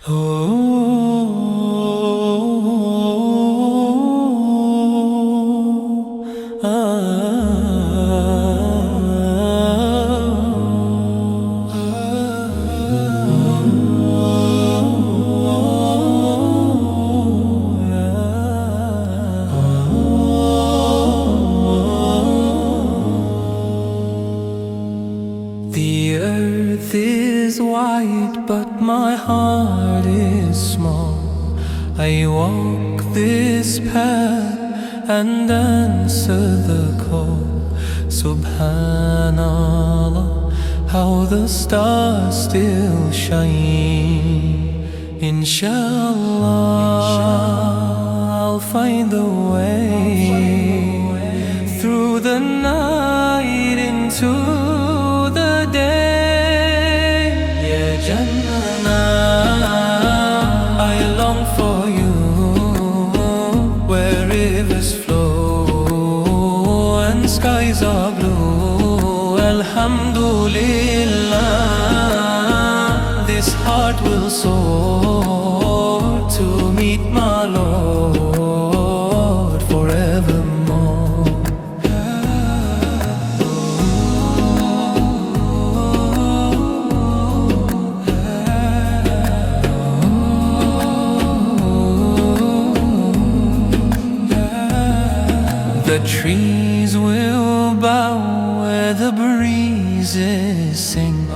The earth is wide, but my heart is small. I walk this path and answer the call. Subhanallah, how the stars still shine. Inshallah, I'll find the way through the night into the day. Yeah, Jannah, I long for you, where rivers flow and skies are blue. Alhamdulillah, this heart will soar to meet my Lord forevermore. The trees will bow where the breezes sing,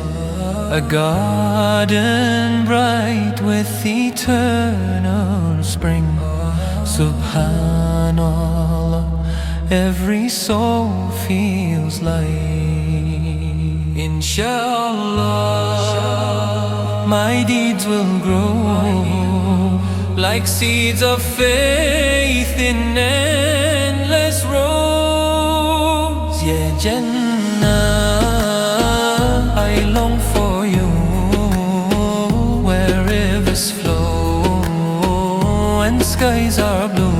a garden bright with eternal spring. Subhanallah, every soul feels light. Inshallah, my deeds will grow like seeds of faith in endless rows. Yeah, Jannah, I long for you, where rivers flow and skies are blue.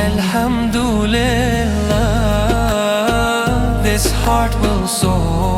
Alhamdulillah, this heart will soar